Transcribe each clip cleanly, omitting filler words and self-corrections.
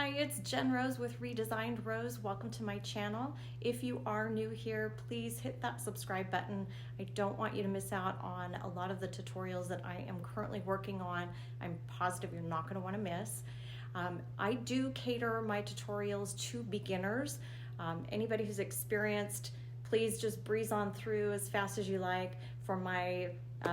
Hi, it's Jen Rose with Redesigned Rose. Welcome to my channel. If you are new here, please hit that subscribe button. I don't want you to miss out on a lot of the tutorials that I am currently working on. I'm positive you're not going to want to miss. I do cater my tutorials to beginners. Anybody who's experienced, please just breeze on through as fast as you like. For my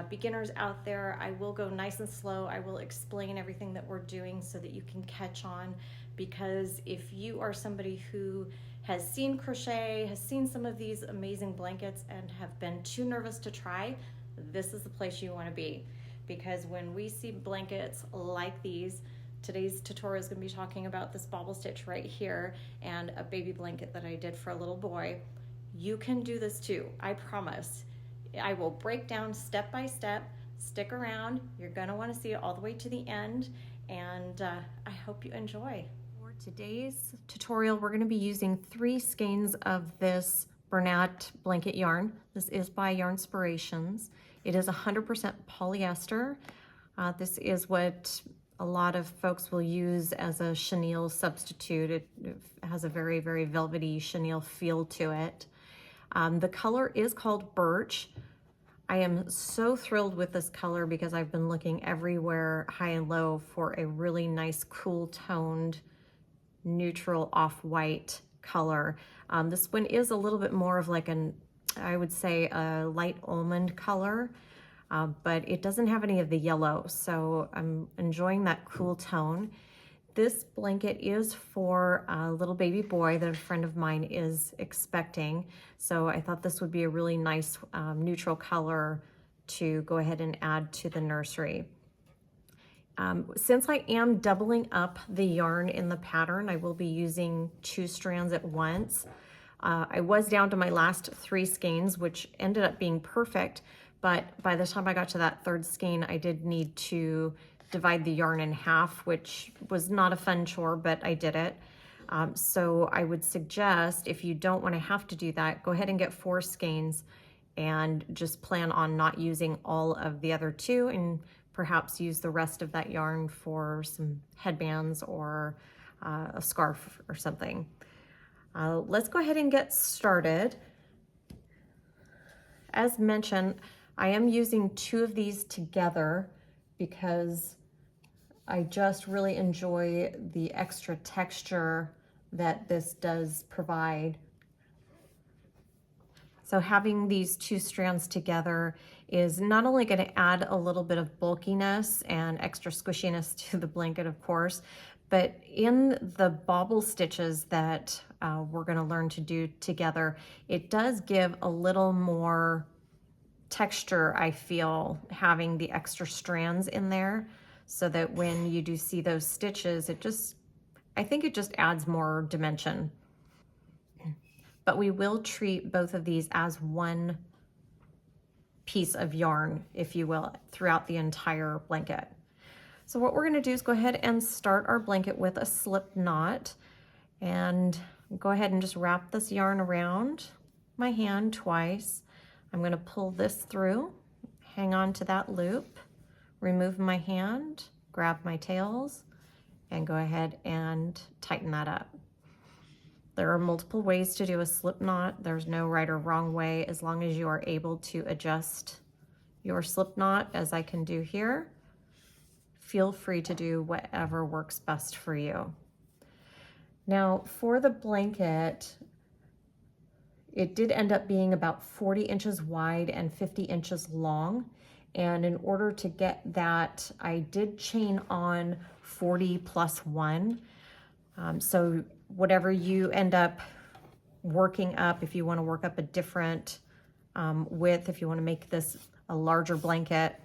beginners out there, I will go nice and slow. I will explain everything that we're doing so that you can catch on, because if you are somebody who has seen crochet, has seen some of these amazing blankets and have been too nervous to try, this is the place you want to be. Because when we see blankets like these, today's tutorial is going to be talking about this bobble stitch right here and a baby blanket that I did for a little boy. You can do this too, I promise. I will break down step by step. Stick around. You're going to want to see it all the way to the end, and I hope you enjoy. For today's tutorial, we're going to be using 3 skeins of this Bernat blanket yarn. This is by Yarnspirations. It is 100% polyester. This is what a lot of folks will use as a chenille substitute. It has a very, very velvety chenille feel to it. The color is called Birch. I am so thrilled with this color because I've been looking everywhere, high and low, for a really nice, cool toned, neutral off-white color. This one is a little bit more of like I would say a light almond color, but it doesn't have any of the yellow, so I'm enjoying that cool tone. This blanket is for a little baby boy that a friend of mine is expecting, so I thought this would be a really nice neutral color to go ahead and add to the nursery. Since I am doubling up the yarn in the pattern, I will be using 2 strands at once. I was down to my last 3 skeins, which ended up being perfect, but by the time I got to that 3rd skein, I did need to divide the yarn in half, which was not a fun chore, but I did it. So I would suggest, if you don't want to have to do that, go ahead and get 4 skeins and just plan on not using all of the other 2, and perhaps use the rest of that yarn for some headbands or a scarf or something. Let's go ahead and get started. As mentioned, I am using 2 of these together because I just really enjoy the extra texture that this does provide. So having these 2 strands together is not only going to add a little bit of bulkiness and extra squishiness to the blanket, of course, but in the bobble stitches that we're going to learn to do together, it does give a little more texture, I feel, having the extra strands in there, so that when you do see those stitches, I think it just adds more dimension. But we will treat both of these as one piece of yarn, if you will, throughout the entire blanket. So what we're going to do is go ahead and start our blanket with a slip knot, and go ahead and just wrap this yarn around my hand twice. I'm going to pull this through, hang on to that loop, remove my hand, grab my tails, and go ahead and tighten that up. There are multiple ways to do a slip knot. There's no right or wrong way, as long as you are able to adjust your slip knot, as I can do here. Feel free to do whatever works best for you. Now, for the blanket, it did end up being about 40 inches wide and 50 inches long. And in order to get that, I did chain on 40 plus 1. So whatever you end up working up, if you want to work up a different width, if you want to make this a larger blanket,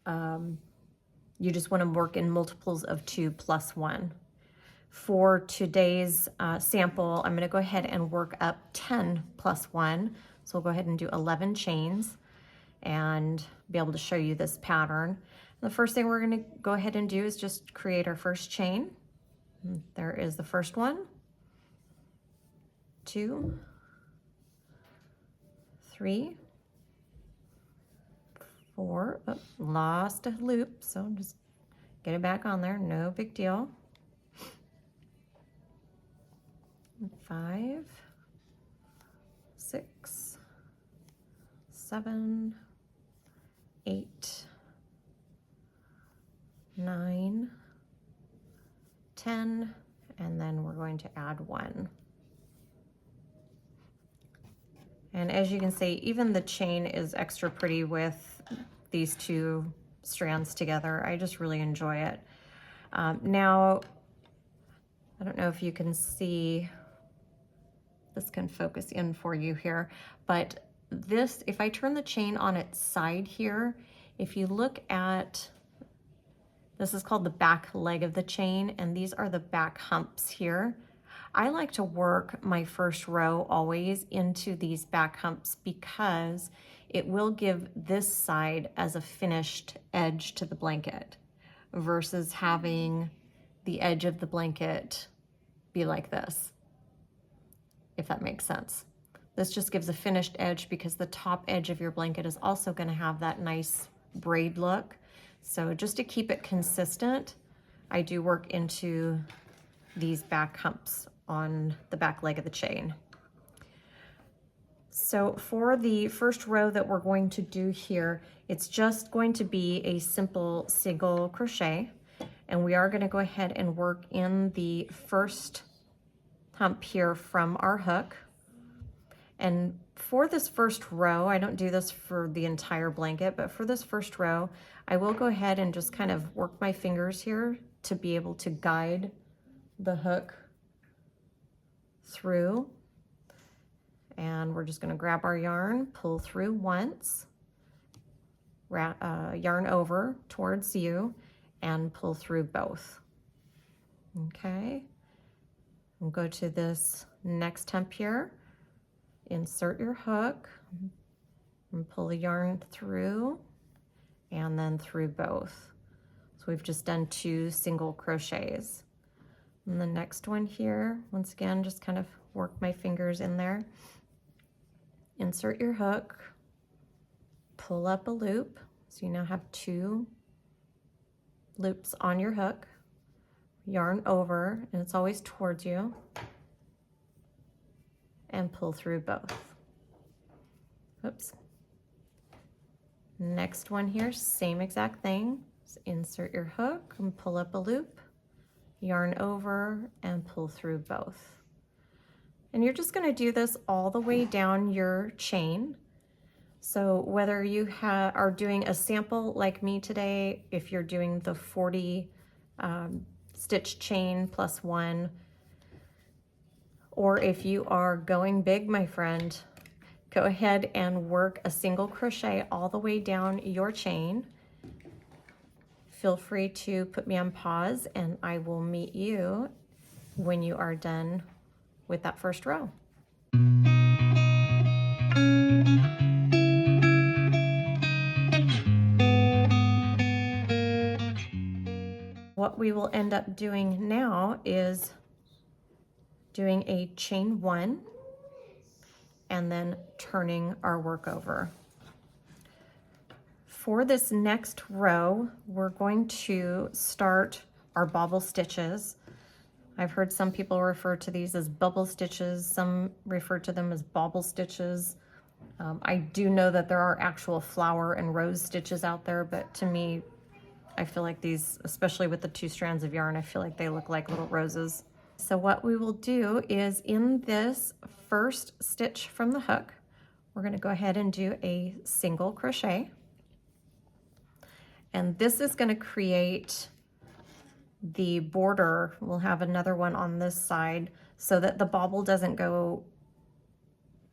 you just want to work in multiples of 2 plus 1. For today's sample, I'm going to go ahead and work up 10 plus 1. So we'll go ahead and do 11 chains and be able to show you this pattern. The first thing we're going to go ahead and do is just create our first chain. There is the first one, 2, 3, 4. Oh, lost a loop, so just get it back on there, no big deal. 5, 6, 7, 8, 9, 10, and then we're going to add 1. And as you can see, even the chain is extra pretty with these 2 strands together. I just really enjoy it. Now, I don't know if you can see, this can focus in for you here, but this, if I turn the chain on its side here, if you look at, this is called the back leg of the chain, and these are the back humps here. I like to work my first row always into these back humps because it will give this side as a finished edge to the blanket versus having the edge of the blanket be like this, if that makes sense. This just gives a finished edge because the top edge of your blanket is also going to have that nice braid look. So just to keep it consistent, I do work into these back humps on the back leg of the chain. So for the first row that we're going to do here, it's just going to be a simple single crochet, and we are going to go ahead and work in the first hump here from our hook. And for this first row, I don't do this for the entire blanket, but for this first row, I will go ahead and just kind of work my fingers here to be able to guide the hook through. And we're just going to grab our yarn, pull through once, yarn over towards you, and pull through both. Okay, we'll go to this next hump here, insert your hook, and pull the yarn through, and then through both. So we've just done 2 single crochets. And the next one here, once again, just kind of work my fingers in there. Insert your hook, pull up a loop. So you now have 2 loops on your hook, yarn over, and it's always towards you, and pull through both. Oops. Next one here, same exact thing. So insert your hook and pull up a loop, yarn over, and pull through both. And you're just going to do this all the way down your chain. So whether you are doing a sample like me today, if you're doing the 40 stitch chain plus 1, or if you are going big, my friend, go ahead and work a single crochet all the way down your chain. Feel free to put me on pause and I will meet you when you are done with that first row. What we will end up doing now is doing a chain 1 and then turning our work over. For this next row, we're going to start our bobble stitches. I've heard some people refer to these as bubble stitches, some refer to them as bobble stitches. I do know that there are actual flower and rose stitches out there, but to me, I feel like these, especially with the 2 strands of yarn, I feel like they look like little roses. So what we will do is in this first stitch from the hook, we're going to go ahead and do a single crochet. And this is going to create the border. We'll have another one on this side so that the bobble doesn't go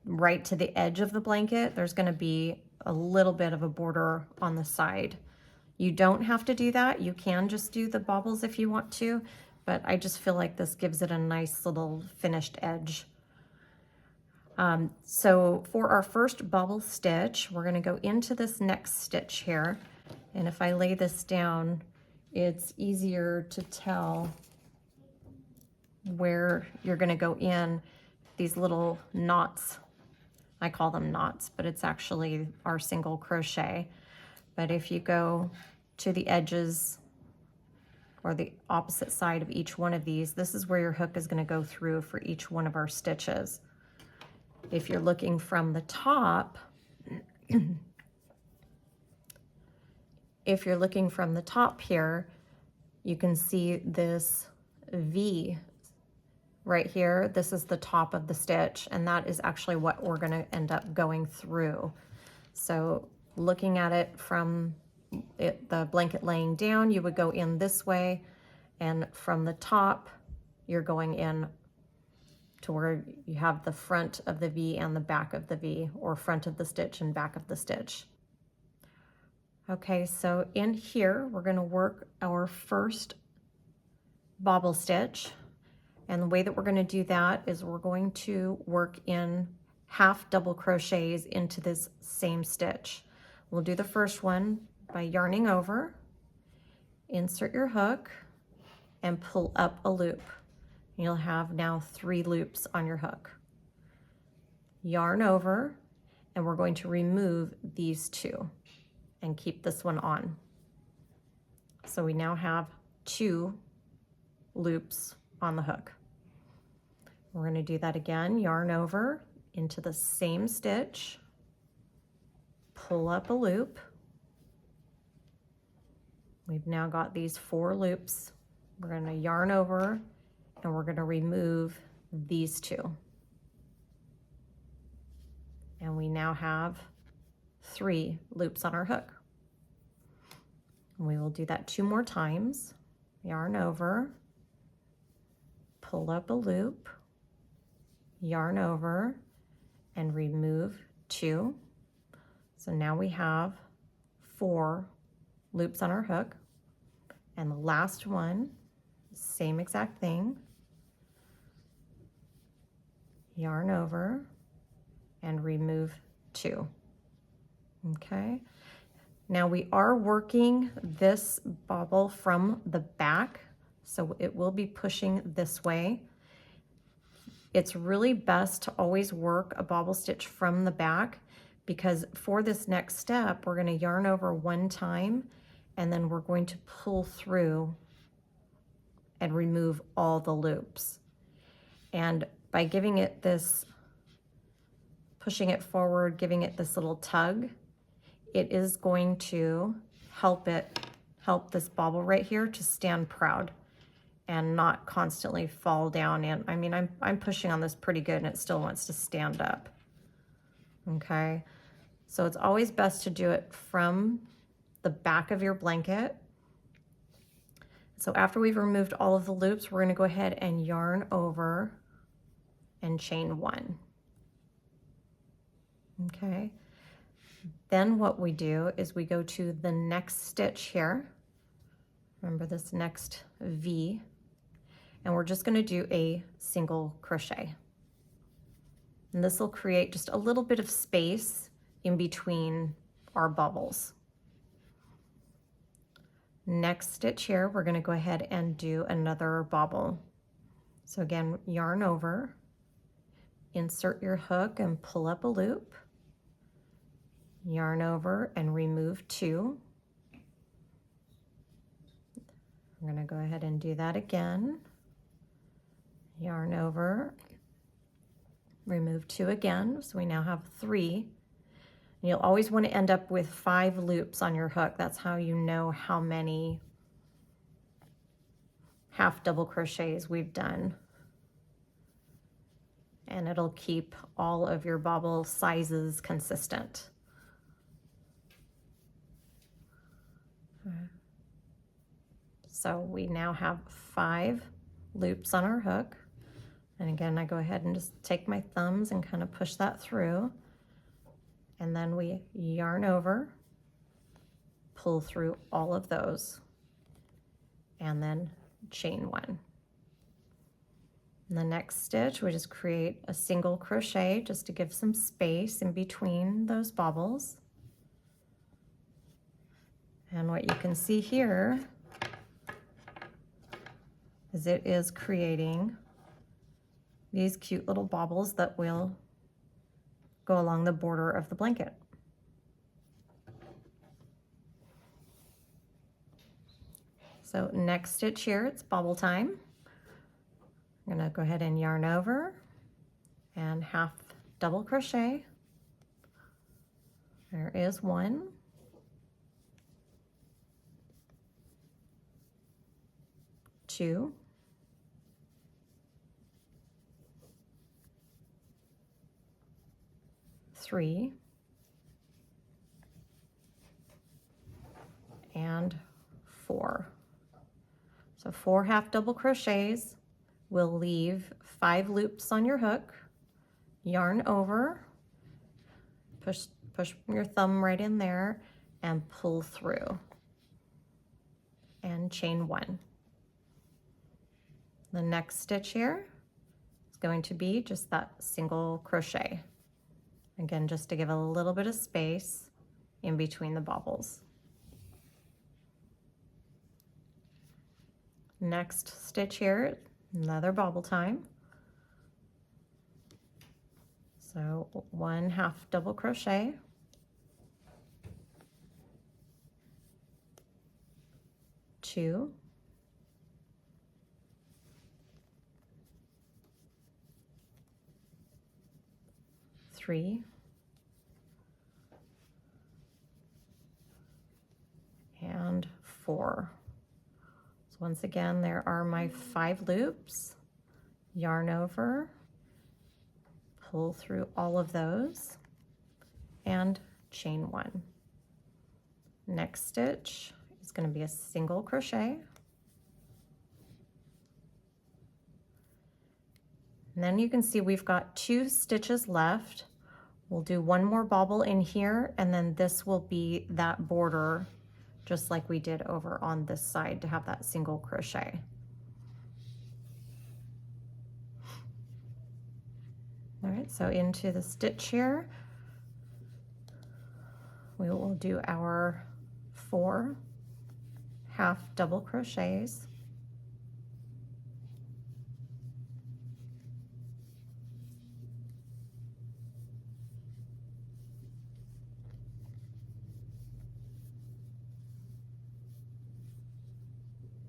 right to the edge of the blanket. There's going to be a little bit of a border on the side. You don't have to do that. You can just do the bobbles if you want to, but I just feel like this gives it a nice little finished edge. So for our first bobble stitch, we're going to go into this next stitch here. And if I lay this down, it's easier to tell where you're going to go in. These little knots, I call them knots, but it's actually our single crochet. But if you go to the edges or the opposite side of each one of these. This is where your hook is going to go through for each one of our stitches. If you're looking from the top, if you're looking from the top here, you can see this V right here. This is the top of the stitch, and that is actually what we're going to end up going through. So looking at it from the blanket laying down, you would go in this way, and from the top you're going in to where you have the front of the V and the back of the V, or front of the stitch and back of the stitch. Okay, so in here we're going to work our first bobble stitch, and the way that we're going to do that is we're going to work in half double crochets into this same stitch. We'll do the first one by yarning over, insert your hook, and pull up a loop. You'll have now 3 loops on your hook. Yarn over, and we're going to remove these 2 and keep this one on. So we now have 2 loops on the hook. We're going to do that again. Yarn over into the same stitch, pull up a loop. We've now got these 4 loops. We're going to yarn over, and we're going to remove these 2. And we now have 3 loops on our hook. And we will do that 2 more times. Yarn over, pull up a loop, yarn over, and remove 2. So now we have 4 loops on our hook, and the last one, same exact thing. Yarn over and remove 2. Okay, now we are working this bobble from the back, so it will be pushing this way. It's really best to always work a bobble stitch from the back, because for this next step we're going to yarn over 1 time, and then we're going to pull through and remove all the loops. And by giving it this, pushing it forward, giving it this little tug, it is going to help this bobble right here to stand proud and not constantly fall down. And I mean, I'm pushing on this pretty good, and it still wants to stand up. Okay, so it's always best to do it from the back of your blanket. So after we've removed all of the loops, we're going to go ahead and yarn over and chain 1. Okay, then what we do is we go to the next stitch here. Remember this next V, and we're just going to do a single crochet. And this will create just a little bit of space in between our bubbles. Next stitch here, we're going to go ahead and do another bobble. So again, yarn over, insert your hook and pull up a loop, yarn over and remove 2. I'm going to go ahead and do that again. Yarn over, remove 2 again, so we now have 3. And you'll always want to end up with 5 loops on your hook. That's how you know how many half double crochets we've done. And it'll keep all of your bobble sizes consistent. So we now have 5 loops on our hook. And again, I go ahead and just take my thumbs and kind of push that through. And then we yarn over, pull through all of those, and then chain 1. In the next stitch, we just create a single crochet just to give some space in between those bobbles. And what you can see here is it is creating these cute little bobbles that will go along the border of the blanket. So next stitch here, it's bobble time. I'm gonna go ahead and yarn over and half double crochet. There is one. Two. Three. And 4. So 4 half double crochets will leave 5 loops on your hook, yarn over, push your thumb right in there and pull through and chain 1. The next stitch here is going to be just that single crochet. Again, just to give a little bit of space in between the bobbles. Next stitch here, another bobble time. So 1 half double crochet, 2, 3, and 4. So once again, there are my 5 loops, yarn over, pull through all of those, and chain 1. Next stitch is going to be a single crochet. And then you can see we've got 2 stitches left. We'll do one more bobble in here, and then this will be that border just like we did over on this side to have that single crochet. All right, so into the stitch here, we will do our 4 half double crochets.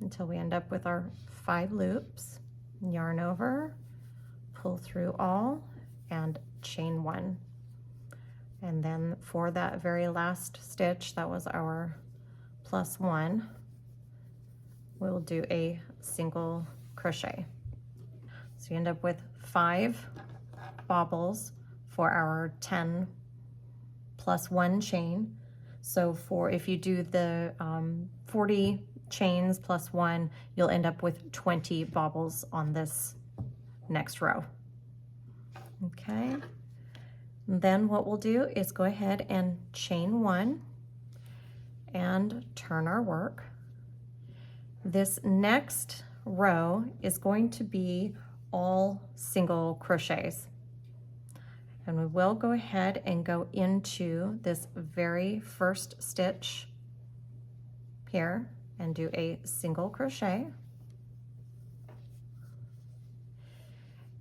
Until we end up with our 5 loops, yarn over, pull through all, and chain 1. And then for that very last stitch, that was our +1, we'll do a single crochet. So you end up with 5 bobbles for our 10 plus 1 chain. So for if you do the 40 chains plus 1, you'll end up with 20 bobbles on this next row. Okay, and then what we'll do is go ahead and chain 1 and turn our work. This next row is going to be all single crochets, and we will go ahead and go into this very first stitch here and do a single crochet.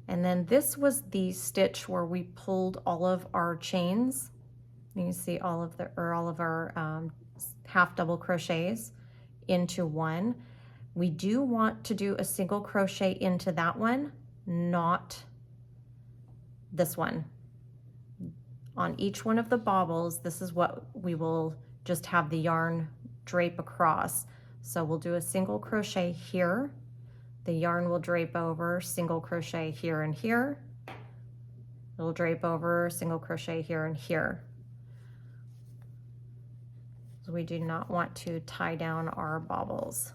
And then this was the stitch where we pulled all of our chains. You can see all of our half double crochets into one. We do want to do a single crochet into that one, not this one. On each one of the bobbles, this is what we will just have the yarn drape across. So we'll do a single crochet here, the yarn will drape over, single crochet here and here, it'll drape over, single crochet here and here. So we do not want to tie down our bobbles.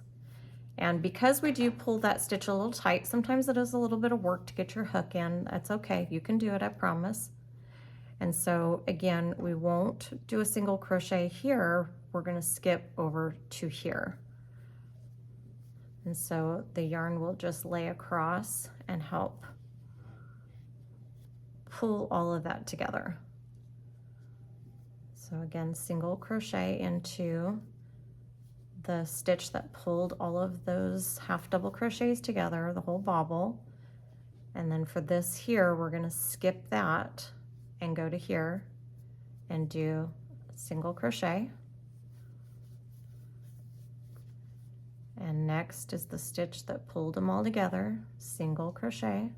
And because we do pull that stitch a little tight, sometimes it is a little bit of work to get your hook in. That's okay, you can do it, I promise. And so again, we won't do a single crochet here, we're gonna skip over to here. And so the yarn will just lay across and help pull all of that together. So again, single crochet into the stitch that pulled all of those half double crochets together, the whole bobble. And then for this here, we're gonna skip that and go to here and do a single crochet. And next is the stitch that pulled them all together, single crochet.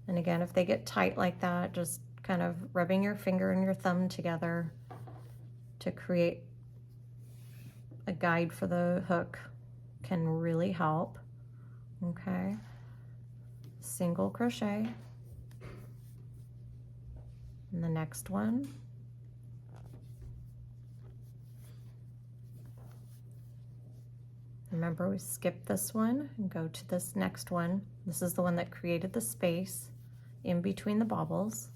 And again, if they get tight like that, just kind of rubbing your finger and your thumb together to create a guide for the hook can really help. Okay, single crochet. And the next one. Remember, we skipped this one and go to this next one. This is the one that created the space in between the bobbles.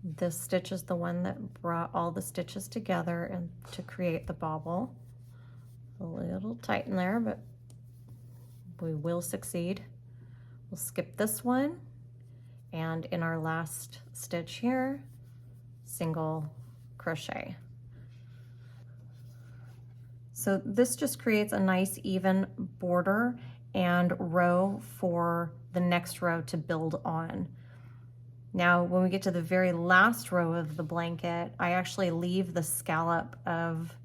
This stitch is the one that brought all the stitches together and to create the bobble. A little tight in there, but we will succeed. We'll skip this one, and in our last stitch here, single crochet. So this just creates a nice even border and row for the next row to build on. Now, when we get to the very last row of the blanket, I actually leave the scallop of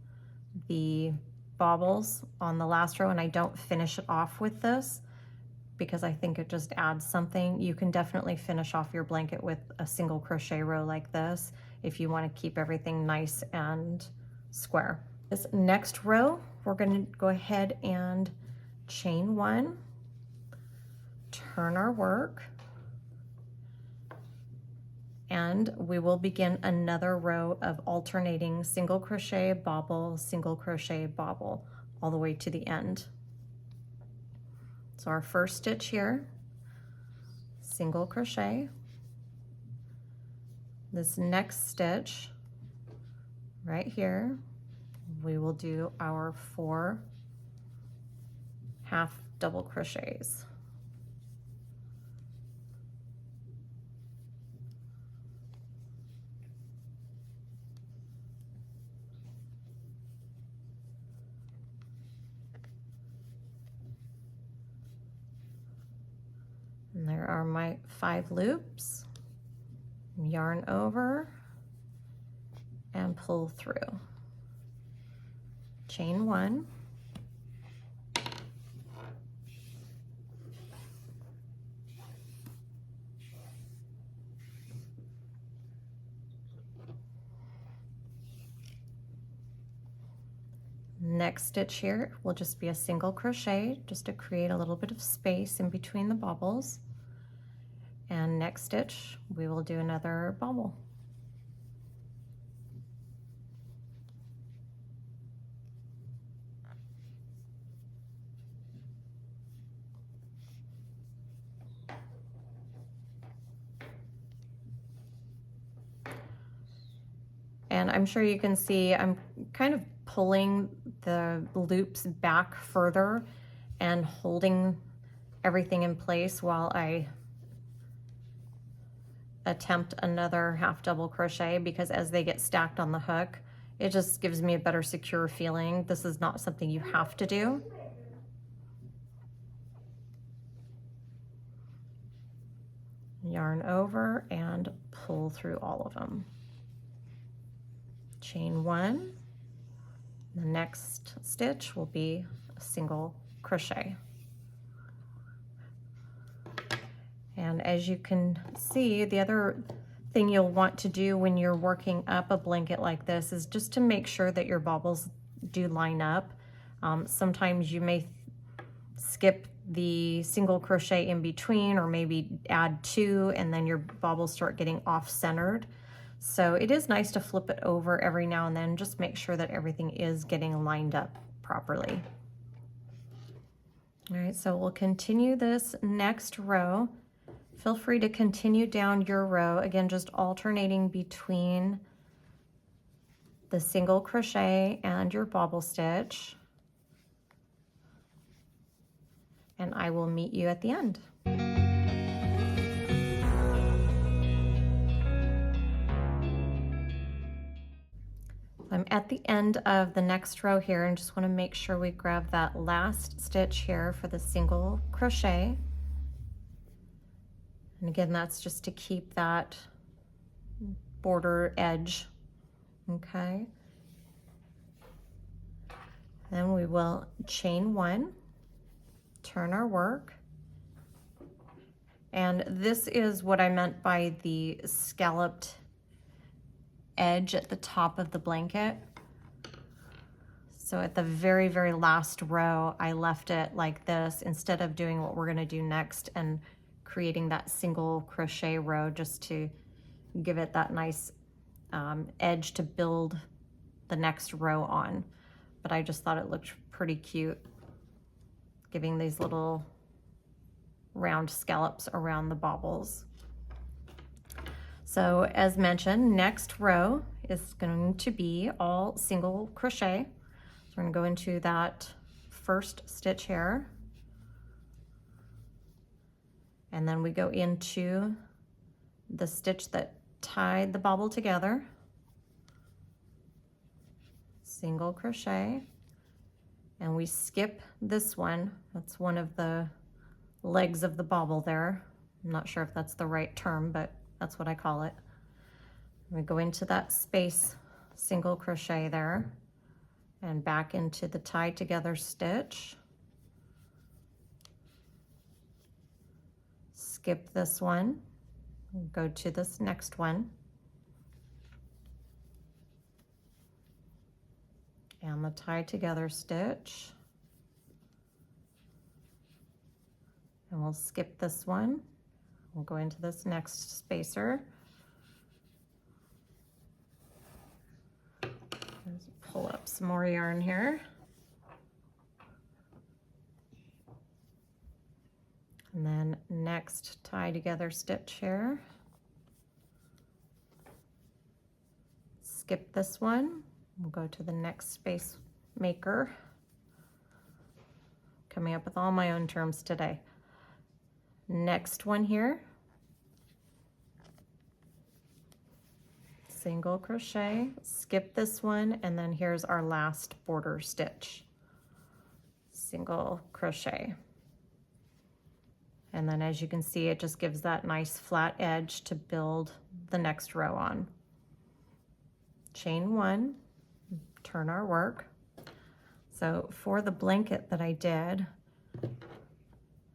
the bobbles on the last row, and I don't finish it off with this because I think it just adds something. You can definitely finish off your blanket with a single crochet row like this if you want to keep everything nice and square. This next row, we're going to go ahead and chain one, turn our work, and we will begin another row of alternating single crochet, bobble, all the way to the end. So our first stitch here, single crochet. This next stitch right here, we will do our 4 half double crochets. And there are my 5 loops. Yarn over and pull through. Chain one. Next stitch here will just be a single crochet just to create a little bit of space in between the bobbles. And next stitch, we will do another bobble. And I'm sure you can see I'm kind of pulling the loops back further and holding everything in place while I attempt another half double crochet, because as they get stacked on the hook, it just gives me a better secure feeling. This is not something you have to do. Yarn over and pull through all of them. Chain one. The next stitch will be a single crochet. And as you can see, the other thing you'll want to do when you're working up a blanket like this is just to make sure that your bobbles do line up. Sometimes you may skip the single crochet in between, or maybe add 2 and then your bobbles start getting off-centered. So it is nice to flip it over every now and then, just make sure that everything is getting lined up properly. All right, so we'll continue this next row. Feel free to continue down your row, again, just alternating between the single crochet and your bobble stitch. And I will meet you at the end. I'm at the end of the next row here and just want to make sure we grab that last stitch here for the single crochet. And again, that's just to keep that border edge, okay? Then we will chain one, turn our work. And this is what I meant by the scalloped edge at the top of the blanket. So at the very, very last row, I left it like this instead of doing what we're gonna do next and creating that single crochet row just to give it that nice edge to build the next row on. But I just thought it looked pretty cute, giving these little round scallops around the baubles. So as mentioned, next row is going to be all single crochet. So we're going to go into that first stitch here, and then we go into the stitch that tied the bobble together, single crochet, and we skip this one. That's one of the legs of the bobble there. I'm not sure if that's the right term, but that's what I call it. We go into that space single crochet there and back into the tied together stitch. Skip this one, go to this next one. And the tied together stitch. And we'll skip this one. We'll go into this next spacer. Let's pull up some more yarn here. And then next tie together stitch here. Skip this one. We'll go to the next space maker. Coming up with all my own terms today. Next one here. Single crochet, skip this one, and then here's our last border stitch. Single crochet. And then as you can see, it just gives that nice flat edge to build the next row on. Chain one, turn our work. So for the blanket that I did,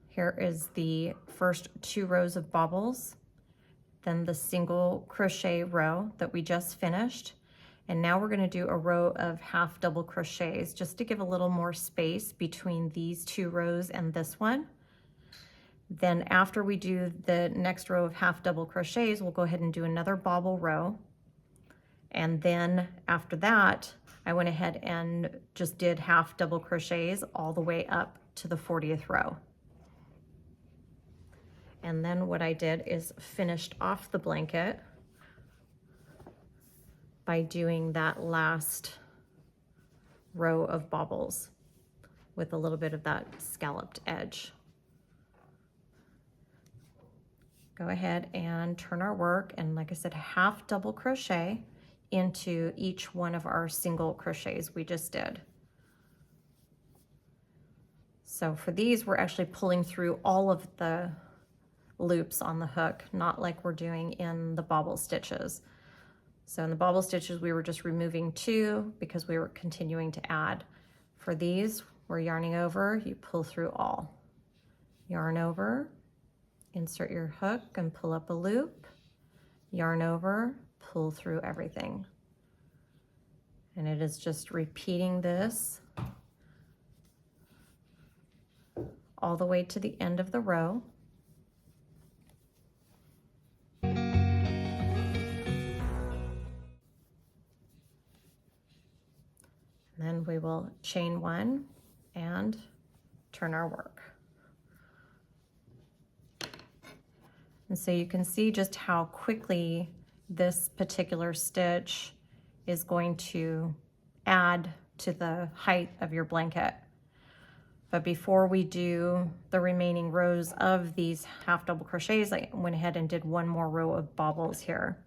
here is the first 2 rows of bobbles, then the single crochet row that we just finished. And now we're gonna do a row of half double crochets just to give a little more space between these 2 rows and this one. Then after we do the next row of half double crochets, we'll go ahead and do another bobble row. And then after that, I went ahead and just did half double crochets all the way up to the 40th row. And then what I did is finished off the blanket by doing that last row of bobbles with a little bit of that scalloped edge. Go ahead and turn our work, and like I said, half double crochet into each one of our single crochets we just did. So for these, we're actually pulling through all of the loops on the hook, not like we're doing in the bobble stitches. So in the bobble stitches, we were just removing 2 because we were continuing to add. For these, we're yarning over, you pull through all. Yarn over, insert your hook and pull up a loop, yarn over, pull through everything. And it is just repeating this all the way to the end of the row. Then we will chain 1 and turn our work. And so you can see just how quickly this particular stitch is going to add to the height of your blanket. But before we do the remaining rows of these half double crochets, I went ahead and did 1 more row of bobbles here.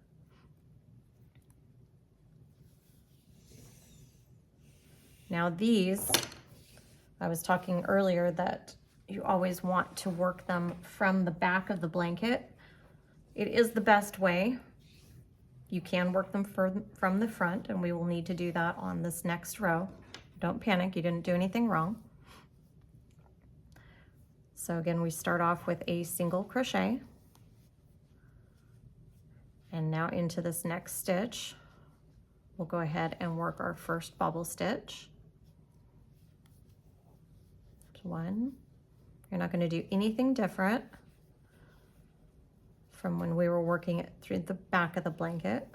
Now these, I was talking earlier that you always want to work them from the back of the blanket. It is the best way. You can work them from the front, and we will need to do that on this next row. Don't panic, you didn't do anything wrong. So again, we start off with a single crochet. And now into this next stitch, we'll go ahead and work our first bobble stitch. One. You're not going to do anything different from when we were working it through the back of the blanket.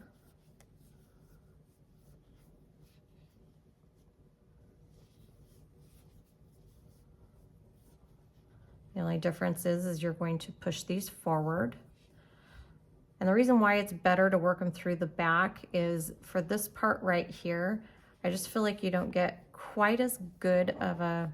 The only difference is you're going to push these forward. And the reason why it's better to work them through the back is for this part right here, I just feel like you don't get quite as good of a,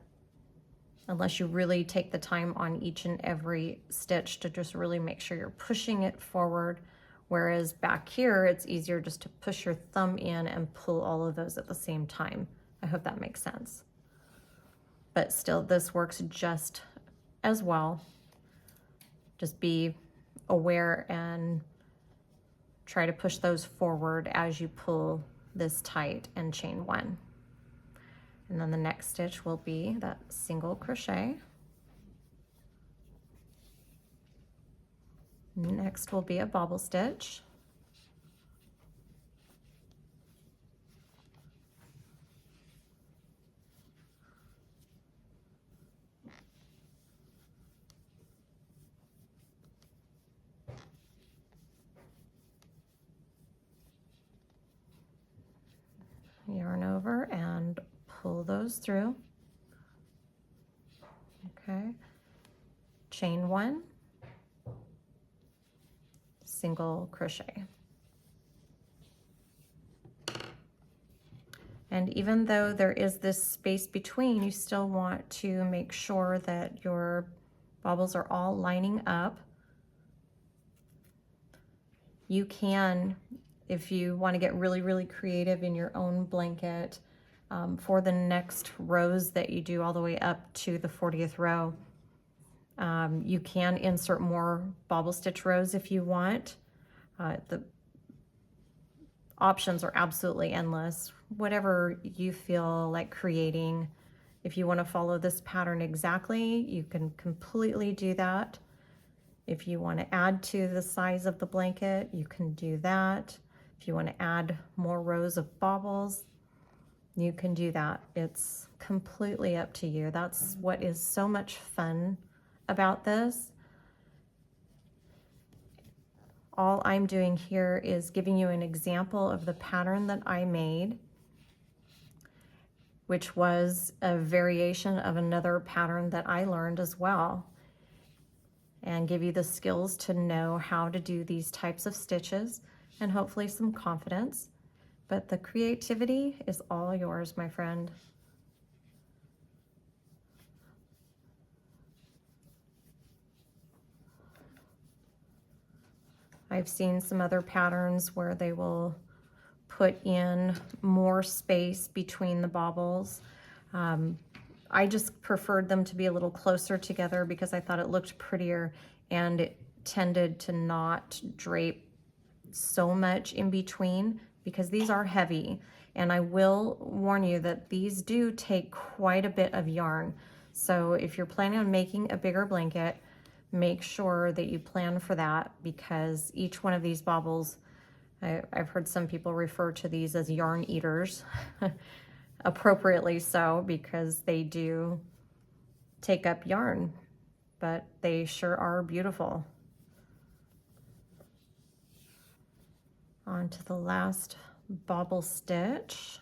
unless you really take the time on each and every stitch to just really make sure you're pushing it forward. Whereas back here, it's easier just to push your thumb in and pull all of those at the same time. I hope that makes sense. But still, this works just as well. Just be aware and try to push those forward as you pull this tight and chain one. And then the next stitch will be that single crochet. Next will be a bobble stitch. Yarn over and pull those through. Okay, chain one, single crochet. And even though there is this space between, you still want to make sure that your bobbles are all lining up. You can, if you want to get really, really creative in your own blanket, for the next rows that you do all the way up to the 40th row, you can insert more bobble stitch rows if you want. The options are absolutely endless. Whatever you feel like creating. If you want to follow this pattern exactly, you can completely do that. If you want to add to the size of the blanket, you can do that. If you want to add more rows of bobbles, you can do that. It's completely up to you. That's what is so much fun about this. All I'm doing here is giving you an example of the pattern that I made, which was a variation of another pattern that I learned as well, and give you the skills to know how to do these types of stitches and hopefully some confidence. But the creativity is all yours, my friend. I've seen some other patterns where they will put in more space between the bobbles. I just preferred them to be a little closer together because I thought it looked prettier, and it tended to not drape so much in between because these are heavy. And I will warn you that these do take quite a bit of yarn. So if you're planning on making a bigger blanket, make sure that you plan for that, because each one of these bobbles, I've heard some people refer to these as yarn eaters, appropriately so, because they do take up yarn, but they sure are beautiful. On to the last bobble stitch.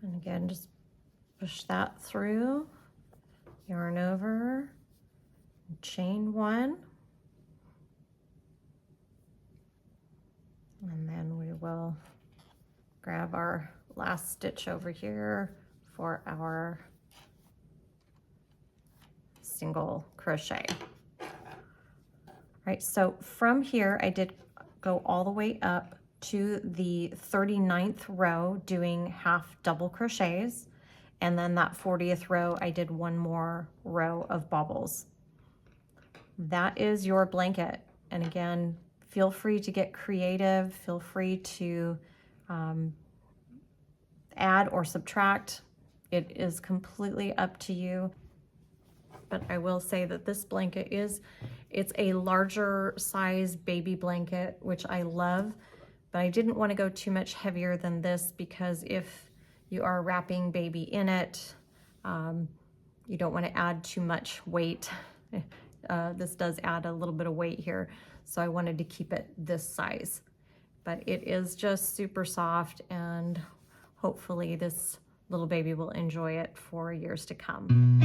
And again, just push that through, yarn over, chain one, and then we will grab our last stitch over here for our single crochet. All right, so from here I did go all the way up to the 39th row doing half double crochets, and then that 40th row I did one more row of bobbles. That is your blanket. And again, feel free to get creative, feel free to add or subtract. It is completely up to you. But I will say that this blanket it's a larger size baby blanket, which I love, but I didn't want to go too much heavier than this because if you are wrapping baby in it, you don't want to add too much weight. This does add a little bit of weight here, so I wanted to keep it this size. But it is just super soft, and hopefully this little baby will enjoy it for years to come.